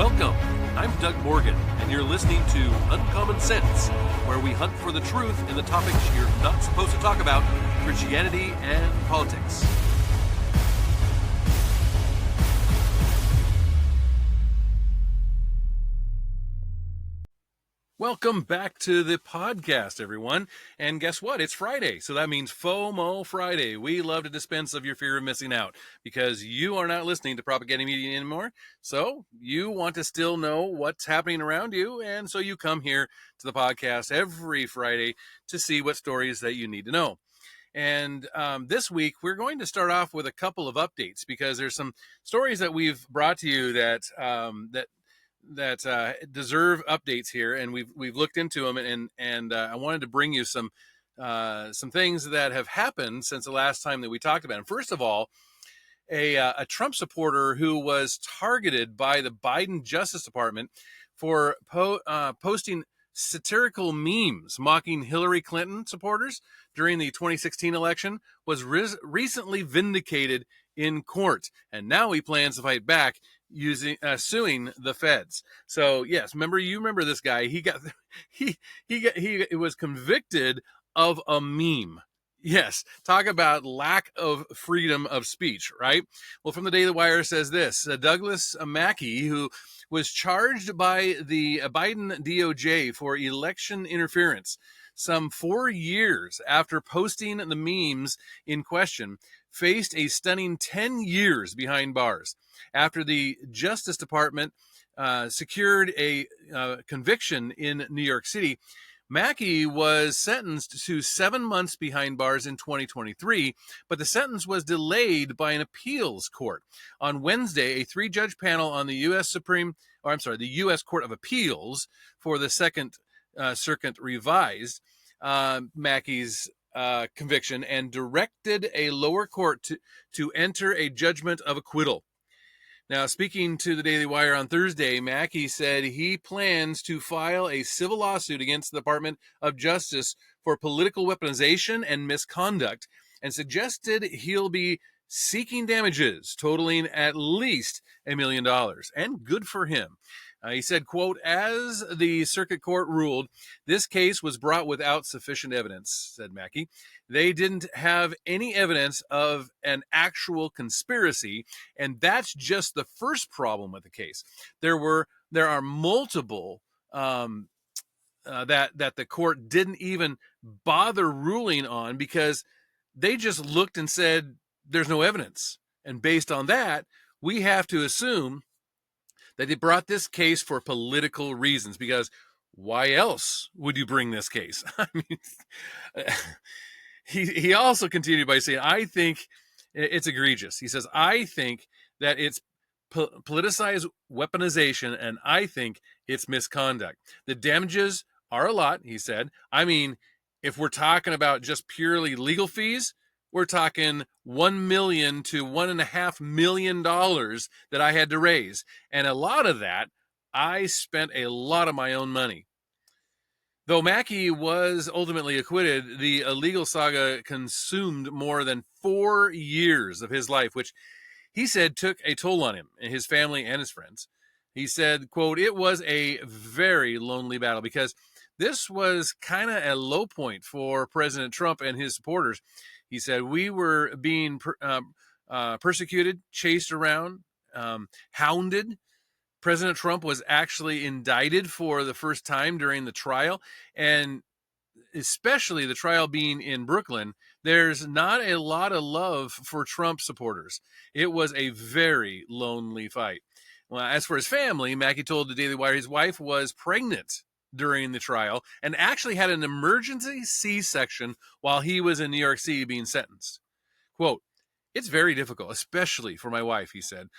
Welcome. I'm Doug Morgan, and you're listening to Uncommon Sense, where we hunt for the truth in the topics you're not supposed to talk about, Christianity and politics. Welcome back to the podcast, everyone. And guess what? It's Friday, so that means FOMO Friday. We love to dispense of your fear of missing out because you are not listening to propaganda media anymore. So you want to still know what's happening around you, and so you come here to the podcast every Friday to see what stories that you need to know. And this week, we're going to start off with a couple of updates because there's some stories that we've brought to you that deserve updates here, and we've looked into them, and I wanted to bring you some things that have happened since the last time that we talked about them. First of all, a Trump supporter who was targeted by the Biden Justice Department for posting satirical memes mocking Hillary Clinton supporters during the 2016 election was recently vindicated in court, and now he plans to fight back suing the feds. So yes, remember this guy. He was convicted of a meme. Yes, talk about lack of freedom of speech, right? Well, from the Daily Wire says this: Douglas Mackey, who was charged by the Biden DOJ for election interference some 4 years after posting the memes in question, faced a stunning 10 years behind bars after the Justice Department secured a conviction in New York City. Mackey was sentenced to 7 months behind bars in 2023, but the sentence was delayed by an appeals court. On Wednesday, a 3-judge panel on the the U.S. Court of Appeals for the Second Circuit revised Mackey's conviction and directed a lower court to enter a judgment of acquittal. Now, speaking to the Daily Wire on Thursday, Mackey said he plans to file a civil lawsuit against the Department of Justice for political weaponization and misconduct, and suggested he'll be seeking damages totaling at least $1 million. And good for him. He said, quote, "As the circuit court ruled, this case was brought without sufficient evidence," said Mackey. "They didn't have any evidence of an actual conspiracy, and that's just the first problem with the case. There are multiple that the court didn't even bother ruling on because they just looked and said there's no evidence. And based on that, we have to assume that they brought this case for political reasons, because why else would you bring this case?" I mean, he also continued by saying, "I think it's egregious." He says, "I think that it's politicized weaponization, and I think it's misconduct. The damages are a lot," he said. "I mean, if we're talking about just purely legal fees, we're talking $1 million to $1.5 million that I had to raise. And a lot of that, I spent a lot of my own money." Though Mackey was ultimately acquitted, the legal saga consumed more than 4 years of his life, which he said took a toll on him and his family and his friends. He said, quote, "It was a very lonely battle because this was kind of a low point for President Trump and his supporters." He said, "We were being persecuted, chased around, hounded. President Trump was actually indicted for the first time during the trial, and especially the trial being in Brooklyn, there's not a lot of love for Trump supporters. It was a very lonely fight." Well, as for his family, Mackey told the Daily Wire his wife was pregnant during the trial and actually had an emergency C-section while he was in New York City being sentenced. Quote, "It's very difficult, especially for my wife," he said.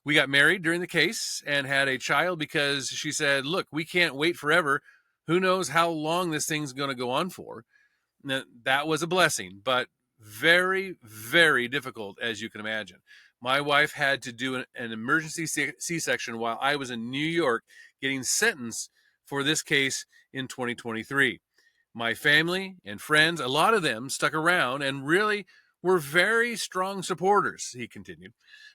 "We got married during the case and had a child because she said, look, we can't wait forever. Who knows how long this thing's going to go on for." That was a blessing, but very, very difficult, as you can imagine. "My wife had to do an emergency C-section while I was in New York getting sentenced for this case in 2023. My family and friends, a lot of them stuck around and really were very strong supporters," he continued.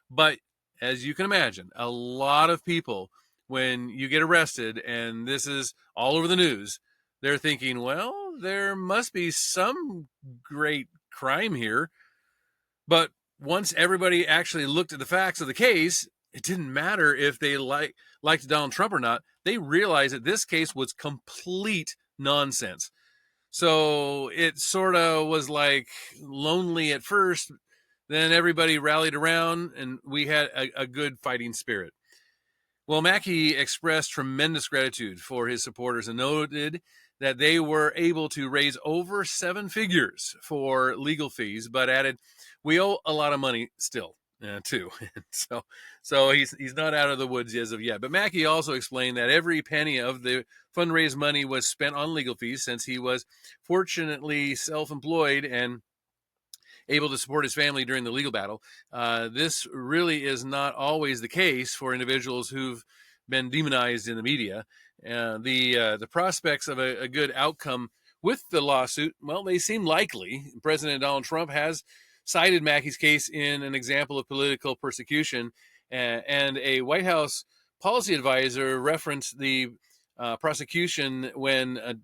"But as you can imagine, a lot of people when you get arrested and this is all over the news, they're thinking, well, there must be some great crime here. But once everybody actually looked at the facts of the case, it didn't matter if they liked Donald Trump or not. They realized that this case was complete nonsense. So it sort of was like lonely at first. Then everybody rallied around and we had a good fighting spirit. Well, Mackey expressed tremendous gratitude for his supporters and noted that they were able to raise over 7 figures for legal fees, but added, "We owe a lot of money still, too." so he's not out of the woods as of yet. But Mackey also explained that every penny of the fundraised money was spent on legal fees, since he was fortunately self-employed and able to support his family during the legal battle. This really is not always the case for individuals who've been demonized in the media. The prospects of a good outcome with the lawsuit, well, they seem likely. President Donald Trump has cited Mackey's case in an example of political persecution, and a White House policy advisor referenced the prosecution when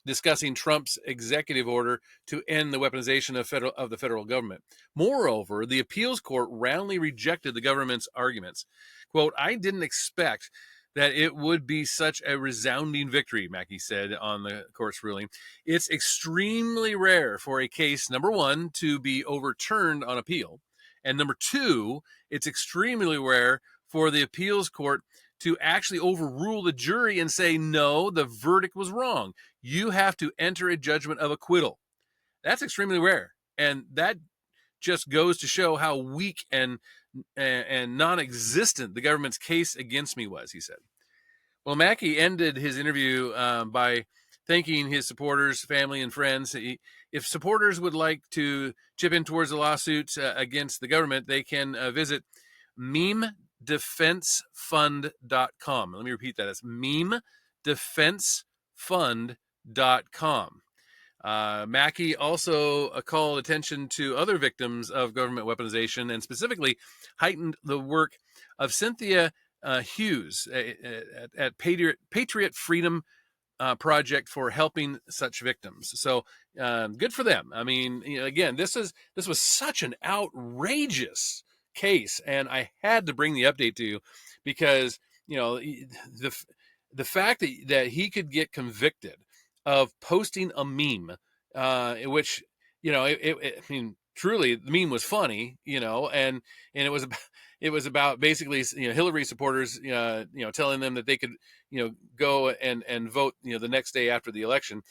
discussing Trump's executive order to end the weaponization of the federal government. Moreover, the appeals court roundly rejected the government's arguments. Quote, "I didn't expect that it would be such a resounding victory," Mackey said on the court's ruling. "It's extremely rare for a case, number one, to be overturned on appeal. And number two, it's extremely rare for the appeals court to actually overrule the jury and say, no, the verdict was wrong. You have to enter a judgment of acquittal." That's extremely rare. And that just goes to show how weak and non-existent the government's case against me was, he said. Well, Mackey ended his interview by thanking his supporters, family, and friends. If supporters would like to chip in towards the lawsuit against the government, they can visit memedefensefund.com. Let me repeat that. It's memedefensefund.com. Mackey also called attention to other victims of government weaponization and specifically heightened the work of Cynthia Hughes at Patriot Freedom Project for helping such victims. So good for them. I mean, again, this was such an outrageous case, and I had to bring the update to you because the fact that he could get convicted of posting a meme, which I mean, truly the meme was funny, and it was about basically Hillary supporters telling them that they could go and vote the next day after the election.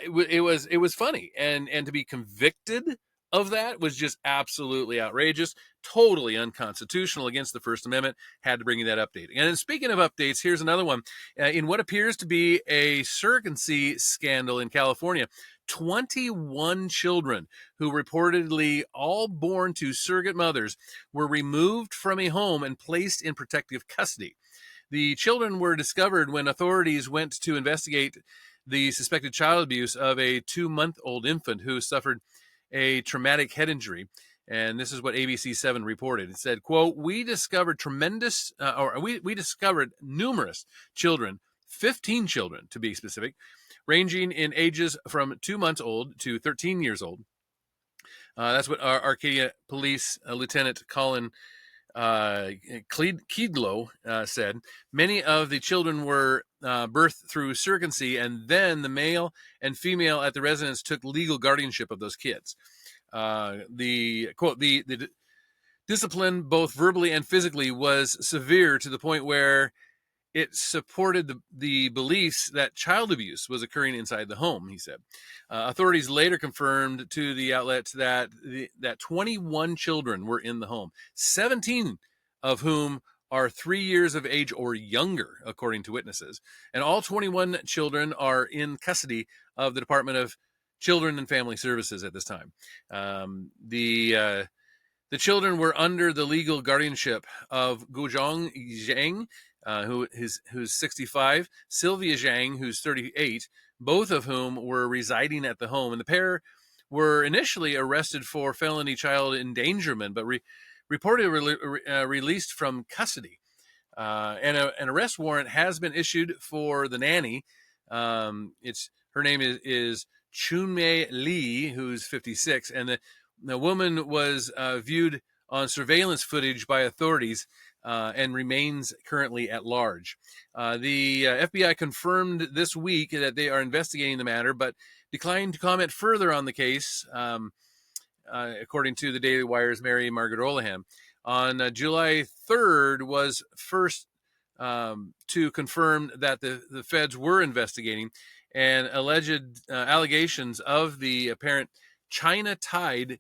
It was funny, and to be convicted of that was just absolutely outrageous, totally unconstitutional, against the First Amendment. Had to bring you that update. And speaking of updates, here's another one. In what appears to be a surrogacy scandal in California, 21 children who reportedly all born to surrogate mothers were removed from a home and placed in protective custody. The children were discovered when authorities went to investigate the suspected child abuse of a 2-month-old infant who suffered a traumatic head injury. And this is what ABC7 reported. It said, quote, "We discovered we discovered numerous children, 15 children to be specific, ranging in ages from 2 months old to 13 years old." That's what our Arcadia Police Lieutenant Colin Keedlow said. Many of the children were birthed through surrogacy, and then the male and female at the residence took legal guardianship of those kids. The quote, the discipline, both verbally and physically, was severe to the point where it supported the beliefs that child abuse was occurring inside the home, he said. Authorities later confirmed to the outlets that 21 children were in the home, 17 of whom are 3 years of age or younger, according to witnesses. And all 21 children are in custody of the Department of Children and Family Services at this time. The children were under the legal guardianship of Guzhong Zhang, who's 65, Sylvia Zhang, who's 38, both of whom were residing at the home. And the pair were initially arrested for felony child endangerment, but reportedly released from custody. And an arrest warrant has been issued for the nanny. Her name is Chunmei Lee, who's 56, and the woman was viewed on surveillance footage by authorities and remains currently at large. The FBI confirmed this week that they are investigating the matter, but declined to comment further on the case, according to the Daily Wire's Mary Margaret Olahan. On July 3rd was first to confirm that the feds were investigating and alleged allegations of the apparent China-tied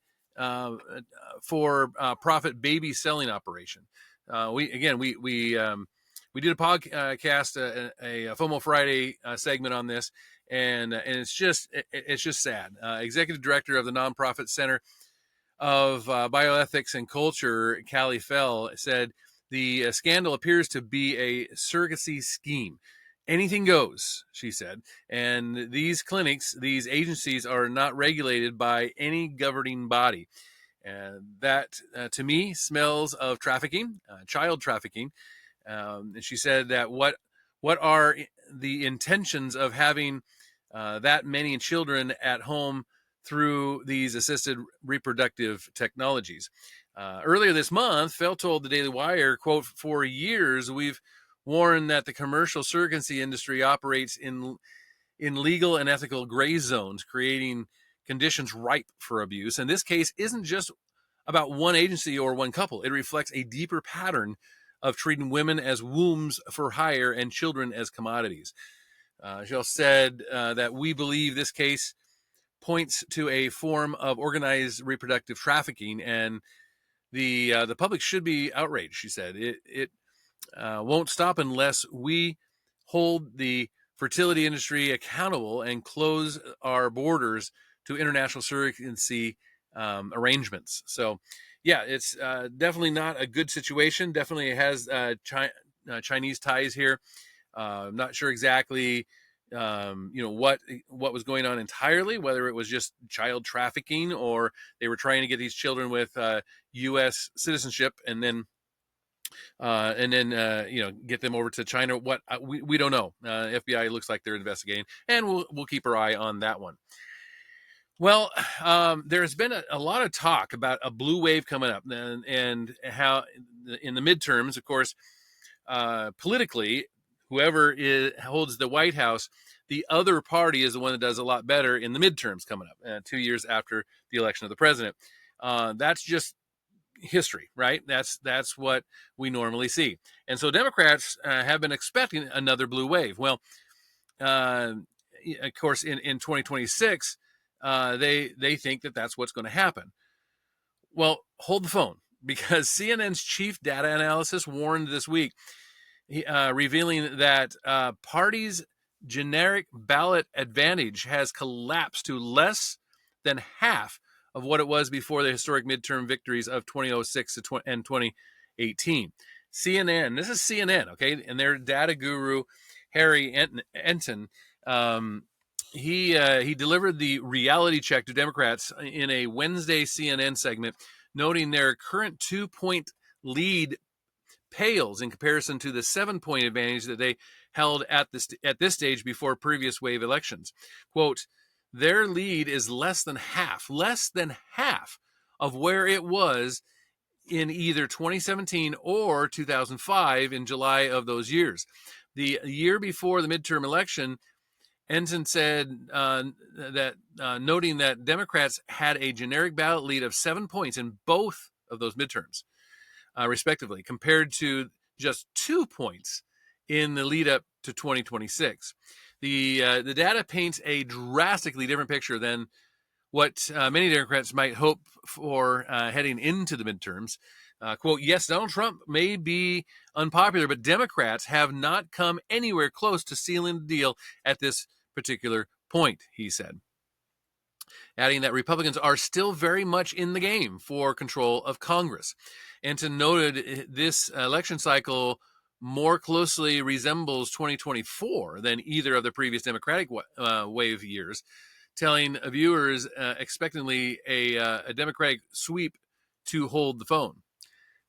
for profit baby selling operation. We did a podcast, a FOMO Friday segment on this, and it's just sad. Executive director of the nonprofit Center of Bioethics and Culture, Callie Fell, said the scandal appears to be a surrogacy scheme. Anything goes, she said, and these clinics, these agencies are not regulated by any governing body. And that, to me, smells of trafficking, child trafficking. And she said that what are the intentions of having that many children at home through these assisted reproductive technologies? Earlier this month, Fell told the Daily Wire, quote, "For years, we've warned that the commercial surrogacy industry operates in legal and ethical gray zones, creating conditions ripe for abuse. And this case isn't just about one agency or one couple. It reflects a deeper pattern of treating women as wombs for hire and children as commodities." Jill said that we believe this case points to a form of organized reproductive trafficking, and the public should be outraged. She said it won't stop unless we hold the fertility industry accountable and close our borders to international surrogacy arrangements. So, yeah, it's definitely not a good situation. Definitely has Chinese ties here. I'm not sure exactly, what was going on entirely, whether it was just child trafficking or they were trying to get these children with U.S. citizenship and then get them over to China. What we don't know. FBI looks like they're investigating, and we'll keep our eye on that one. Well, there's been a lot of talk about a blue wave coming up, and how in the midterms, of course, politically, whoever holds the White House, the other party is the one that does a lot better in the midterms coming up, 2 years after the election of the president. That's just history, right? That's what we normally see. And so Democrats have been expecting another blue wave. Well, of course, in 2026, they think that that's what's going to happen. Well, hold the phone, because CNN's chief data analyst warned this week, revealing that parties' generic ballot advantage has collapsed to less than half of what it was before the historic midterm victories of 2006 and 2018. CNN, this is CNN, okay, and their data guru, Harry Enton, he delivered the reality check to Democrats in a Wednesday CNN segment, noting their current 2-point lead pales in comparison to the 7-point advantage that they held at this stage before previous wave elections. Quote, "Their lead is less than half of where it was in either 2017 or 2005 in July of those years. The year before the midterm election, Ensign said that noting that Democrats had a generic ballot lead of 7 points in both of those midterms, respectively, compared to just 2 points in the lead up to 2026. The data paints a drastically different picture than what many Democrats might hope for heading into the midterms. Quote, "Yes, Donald Trump may be unpopular, but Democrats have not come anywhere close to sealing the deal at this particular point," he said, adding that Republicans are still very much in the game for control of Congress. Enton noted this election cycle more closely resembles 2024 than either of the previous Democratic wave years, telling viewers expectantly a Democratic sweep to hold the phone.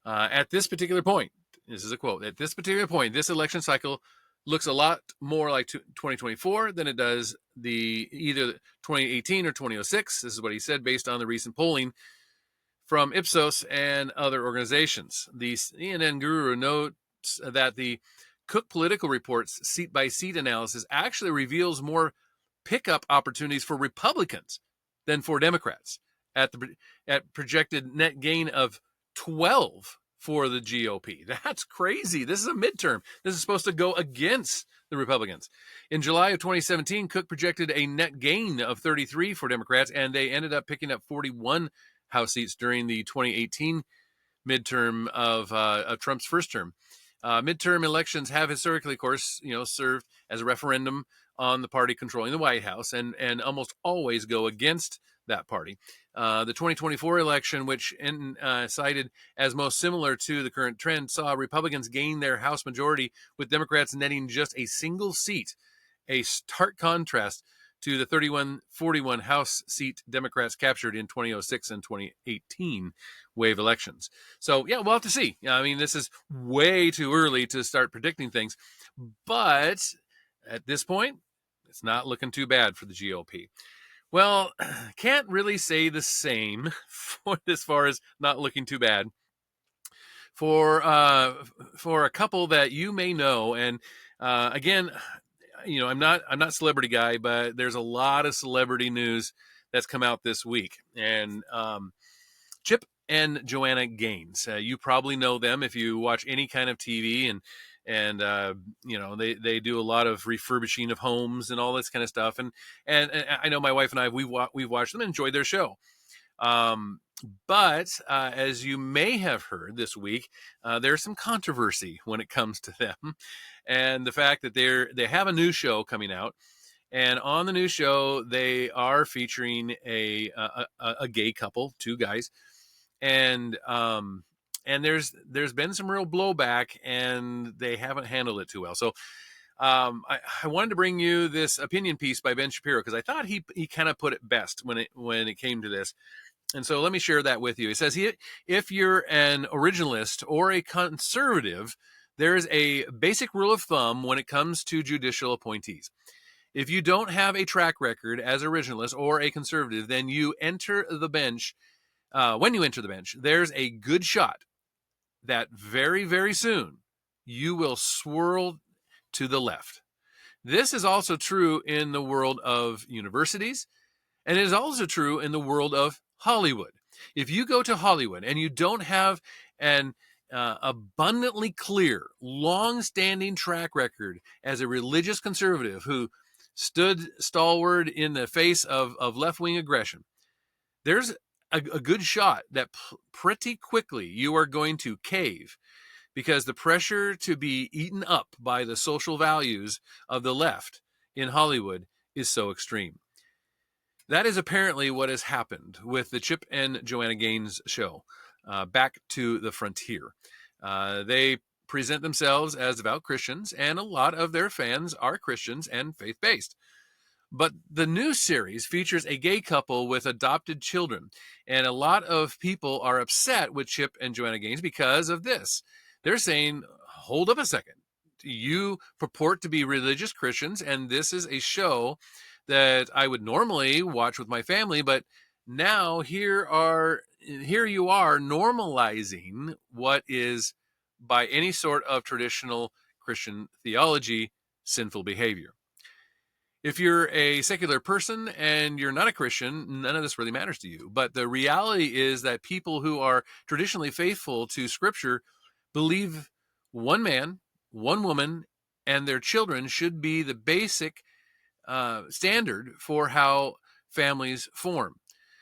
At this particular point, this is a quote, at this particular point, this election cycle looks a lot more like 2024 than it does either 2018 or 2006. This is what he said based on the recent polling from Ipsos and other organizations. The CNN guru notes that the Cook Political Report's seat-by-seat analysis actually reveals more pickup opportunities for Republicans than for Democrats at projected net gain of 12 for the GOP. That's crazy. This is a midterm. This is supposed to go against the Republicans. In July of 2017, Cook projected a net gain of 33 for Democrats, and they ended up picking up 41 House seats during the 2018 midterm of Trump's first term. Midterm elections have historically, of course, served as a referendum on the party controlling the White House, and almost always go against that party. The 2024 election, which cited as most similar to the current trend, saw Republicans gain their House majority, with Democrats netting just a single seat, a stark contrast to the 31-41 House seat Democrats captured in 2006 and 2018 wave elections. So, yeah, we'll have to see. I mean, this is way too early to start predicting things. But at this point, it's not looking too bad for the GOP. Well, can't really say the same for as far as not looking too bad for a couple that you may know. And again, I'm not a celebrity guy, but there's a lot of celebrity news that's come out this week. And Chip and Joanna Gaines, you probably know them if you watch any kind of TV, and they do a lot of refurbishing of homes and all this kind of stuff. And I know my wife and I, we've watched them and enjoyed their show. But as you may have heard this week, there's some controversy when it comes to them, and the fact that they have a new show coming out, and on the new show they are featuring a gay couple, two guys, and there's been some real blowback, and they haven't handled it too well. So I wanted to bring you this opinion piece by Ben Shapiro, because I thought he kind of put it best when it came to this. And so let me share that with you. He says, if you're an originalist or a conservative, there is a basic rule of thumb when it comes to judicial appointees. If you don't have a track record as originalist or a conservative, then you enter the bench. When you enter the bench, there's a good shot that very, very soon you will swirl to the left. This is also true in the world of universities, and it is also true in the world of Hollywood. If you go to Hollywood and you don't have an abundantly clear, long-standing track record as a religious conservative who stood stalwart in the face of left-wing aggression, there's a good shot that pretty quickly you are going to cave, because the pressure to be eaten up by the social values of the left in Hollywood is so extreme. That is apparently what has happened with the Chip and Joanna Gaines show, Back to the Frontier. They present themselves as devout Christians, and a lot of their fans are Christians and faith-based. But the new series features a gay couple with adopted children, and a lot of people are upset with Chip and Joanna Gaines because of this. They're saying, hold up a second. You purport to be religious Christians, and this is a show that I would normally watch with my family, but now here you are normalizing what is, by any sort of traditional Christian theology, sinful behavior. If you're a secular person and you're not a Christian, none of this really matters to you. But the reality is that people who are traditionally faithful to Scripture believe one man, one woman, and their children should be the basic standard for how families form.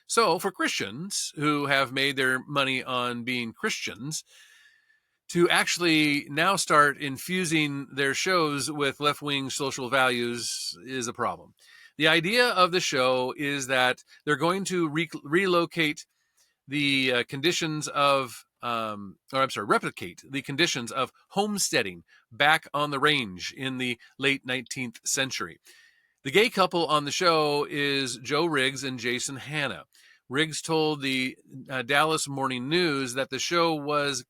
So for Christians who have made their money on being Christians, to actually now start infusing their shows with left-wing social values is a problem. The idea of the show is that they're going to relocate the conditions of, replicate the conditions of homesteading back on the range in the late 19th century. The gay couple on the show is Joe Riggs and Jason Hanna. Riggs told the Dallas Morning News that the show was,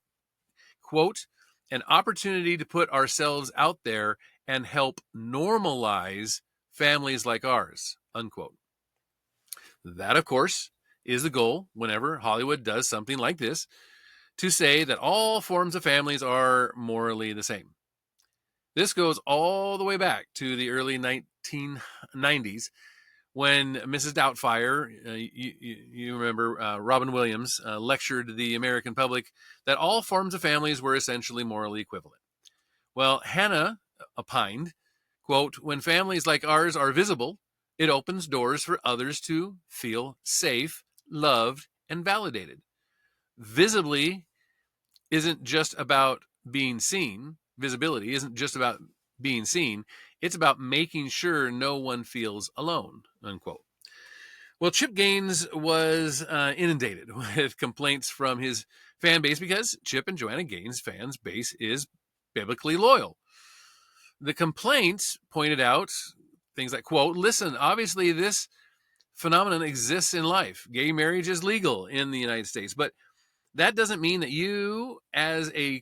quote, an opportunity to put ourselves out there and help normalize families like ours, unquote. That, of course, is the goal whenever Hollywood does something like this, to say that all forms of families are morally the same. This goes all the way back to the early 1990s when Mrs. Doubtfire, you remember Robin Williams, lectured the American public that all forms of families were essentially morally equivalent. Well, Hannah opined, quote, when families like ours are visible, it opens doors for others to feel safe, loved, and validated. Visibly isn't just about being seen. Visibility isn't just about being seen. It's about making sure no one feels alone, unquote. Well, Chip Gaines was inundated with complaints from his fan base because Chip and Joanna Gaines' fans base is biblically loyal. The complaints pointed out things like, quote, listen, obviously this phenomenon exists in life. Gay marriage is legal in the United States, but that doesn't mean that you as a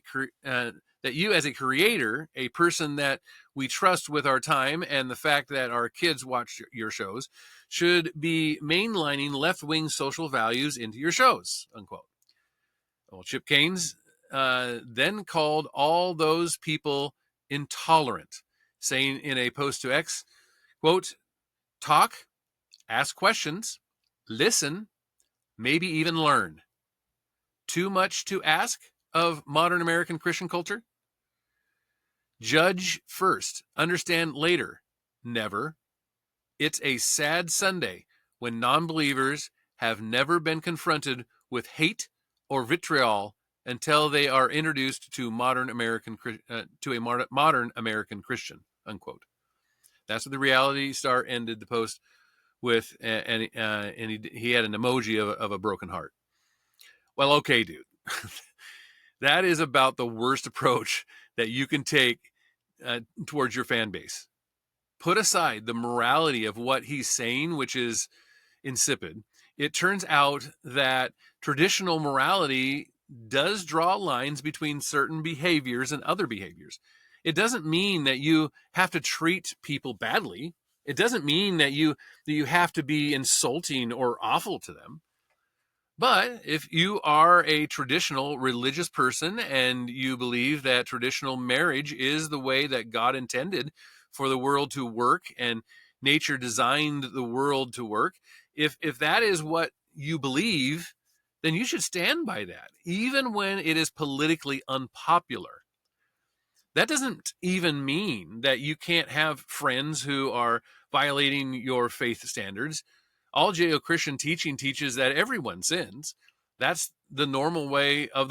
creator, a person that we trust with our time and the fact that our kids watch your shows, should be mainlining left-wing social values into your shows, unquote. Well, Chip Gaines then called all those people intolerant, saying in a post to X, quote, talk, ask questions, listen, maybe even learn. Too much to ask of modern American Christian culture? Judge first, understand later. Never. It's a sad Sunday when non-believers have never been confronted with hate or vitriol until they are introduced to a modern American Christian, unquote. That's what the Reality Star ended the post with, and he had an emoji of a broken heart. Well, okay, dude. That is about the worst approach that you can take towards your fan base. Put aside the morality of what he's saying, which is insipid. It turns out that traditional morality does draw lines between certain behaviors and other behaviors. It doesn't mean that you have to treat people badly. It doesn't mean that you have to be insulting or awful to them. But if you are a traditional religious person and you believe that traditional marriage is the way that God intended for the world to work and nature designed the world to work, if that is what you believe, then you should stand by that, even when it is politically unpopular. That doesn't even mean that you can't have friends who are violating your faith standards. All Judeo-Christian teaching teaches that everyone sins. That's the normal way of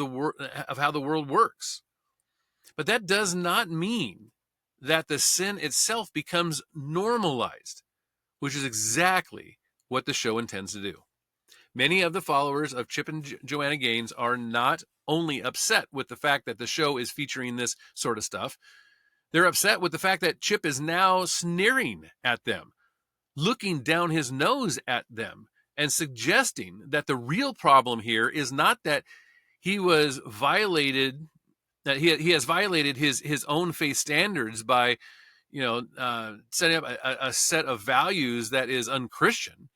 how the world works. But that does not mean that the sin itself becomes normalized, which is exactly what the show intends to do. Many of the followers of Chip and Joanna Gaines are not only upset with the fact that the show is featuring this sort of stuff, they're upset with the fact that Chip is now sneering at them, looking down his nose at them, and suggesting that the real problem here is not that he was violated, that he has violated his own faith standards by, setting up a set of values that is unchristian,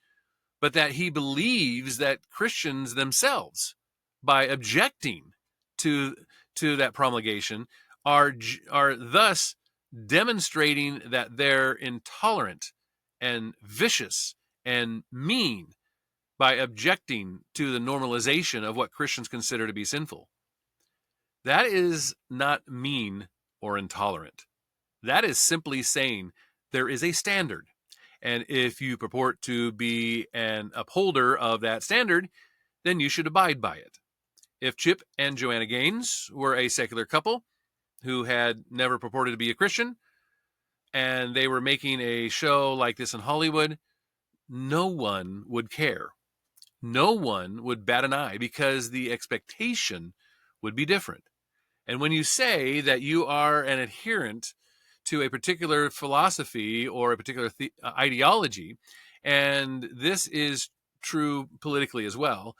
but that he believes that Christians themselves, by objecting to that promulgation, are thus demonstrating that they're intolerant and vicious and mean by objecting to the normalization of what Christians consider to be sinful. That is not mean or intolerant. That is simply saying there is a standard. And if you purport to be an upholder of that standard, then you should abide by it. If Chip and Joanna Gaines were a secular couple who had never purported to be a Christian, and they were making a show like this in Hollywood, no one would care. No one would bat an eye because the expectation would be different. And when you say that you are an adherent to a particular philosophy or a particular ideology, and this is true politically as well,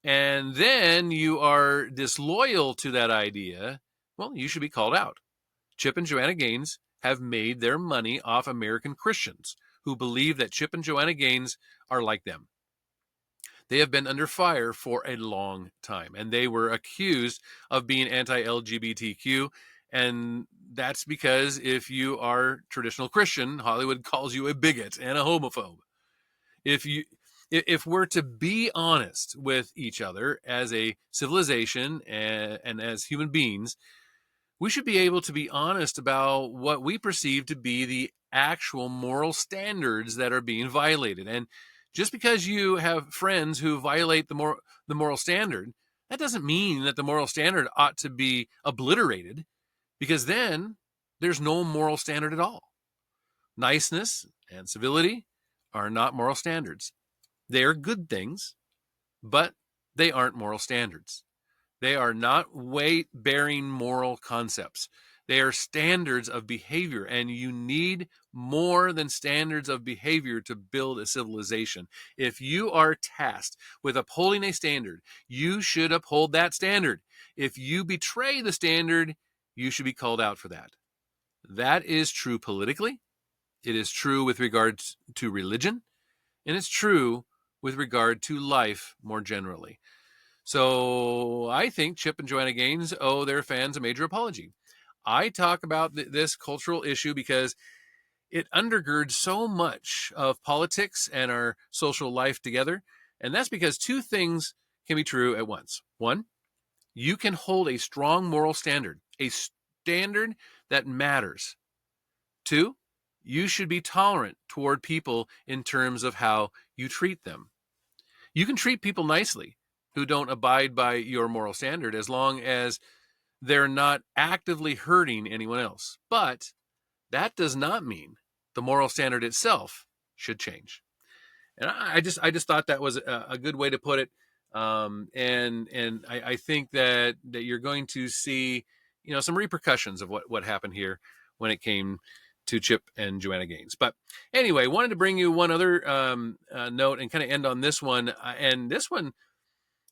and then you are disloyal to that idea, well, you should be called out. Chip and Joanna Gaines have made their money off American Christians who believe that Chip and Joanna Gaines are like them. They have been under fire for a long time, and they were accused of being anti-LGBTQ. And that's because if you are traditional Christian, Hollywood calls you a bigot and a homophobe. If we're to be honest with each other as a civilization and as human beings, we should be able to be honest about what we perceive to be the actual moral standards that are being violated. And just because you have friends who violate the moral standard, that doesn't mean that the moral standard ought to be obliterated, because then there's no moral standard at all. Niceness and civility are not moral standards. They are good things, but they aren't moral standards. They are not weight-bearing moral concepts. They are standards of behavior, and you need more than standards of behavior to build a civilization. If you are tasked with upholding a standard, you should uphold that standard. If you betray the standard, you should be called out for that. That is true politically. It is true with regard to religion, and it's true with regard to life more generally. So I think Chip and Joanna Gaines owe their fans a major apology. I talk about this cultural issue because it undergirds so much of politics and our social life together. And that's because two things can be true at once. One, you can hold a strong moral standard, a standard that matters. Two, you should be tolerant toward people in terms of how you treat them. You can treat people nicely who don't abide by your moral standard as long as they're not actively hurting anyone else. But that does not mean the moral standard itself should change. And I just thought that was a good way to put it. And I think that you're going to see, some repercussions of what happened here when it came to Chip and Joanna Gaines. But anyway, wanted to bring you one other note and kind of end on this one. And this one,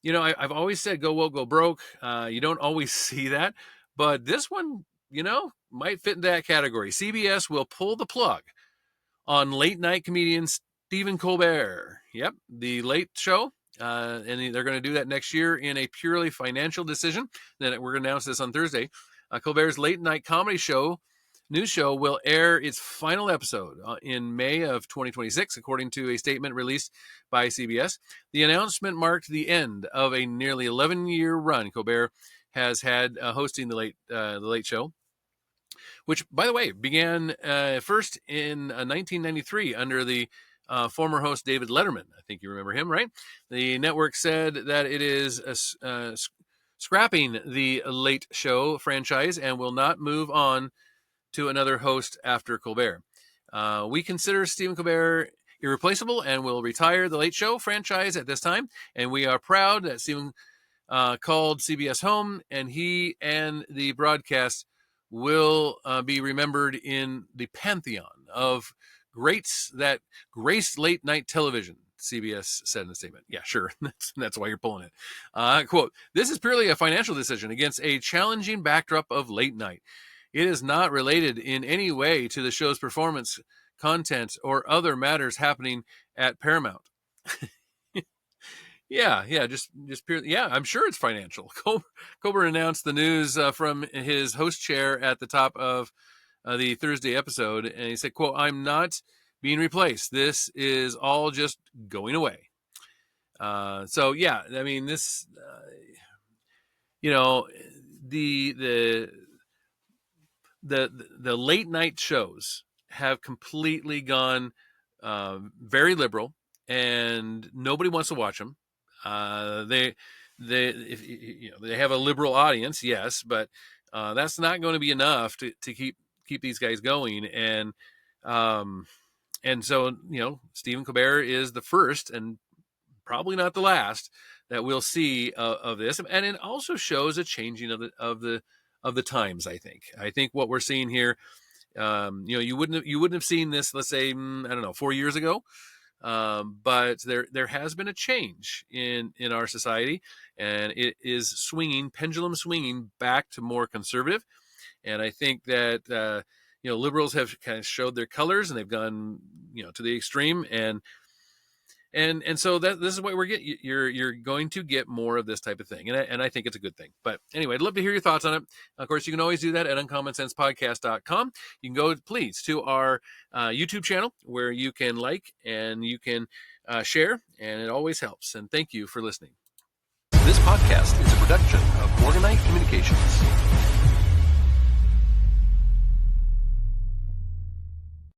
I've always said go woke, go broke. You don't always see that, but this one, might fit in that category. CBS will pull the plug on late night comedian Stephen Colbert. Yep, the Late Show. And they're going to do that next year in a purely financial decision. Then we're going to announce this on Thursday. Colbert's late night comedy news show will air its final episode in May of 2026, according to a statement released by CBS. The announcement marked the end of a nearly 11-year run Colbert has had hosting the Late Show, which, by the way, began first in 1993 under the former host David Letterman. I think you remember him, right? The network said that it is scrapping the Late Show franchise and will not move on to another host after Colbert. We consider Stephen Colbert irreplaceable and will retire the Late Show franchise at this time. And we are proud that Stephen called CBS home, and he and the broadcast will be remembered in the pantheon of greats that graced late night television, CBS said in a statement. Yeah, sure. That's why you're pulling it. Quote, "This is purely a financial decision against a challenging backdrop of late night. It is not related in any way to the show's performance, content, or other matters happening at Paramount." Yeah, just purely. Yeah, I'm sure it's financial. Colbert announced the news from his host chair at the top of the Thursday episode, and he said, quote, "I'm not being replaced. This is all just going away." So yeah, I mean, this, the late night shows have completely gone very liberal, and nobody wants to watch them. They have a liberal audience, yes, but that's not going to be enough to keep these guys going. And so Stephen Colbert is the first and probably not the last that we'll see of this. And it also shows a changing of the times. I think what we're seeing here, you wouldn't have seen this, let's say, I don't know, 4 years ago. But there has been a change in our society, and it is pendulum swinging back to more conservative. And I think that liberals have kind of showed their colors, and they've gone to the extreme, and so this is what we're getting. You're going to get more of this type of thing, and I think it's a good thing. But anyway, I'd love to hear your thoughts on it. Of course, you can always do that at uncommonsensepodcast.com. You can go, please, to our YouTube channel, where you can like and you can share, and it always helps. And thank you for listening. This podcast is a production of Morganite Communications.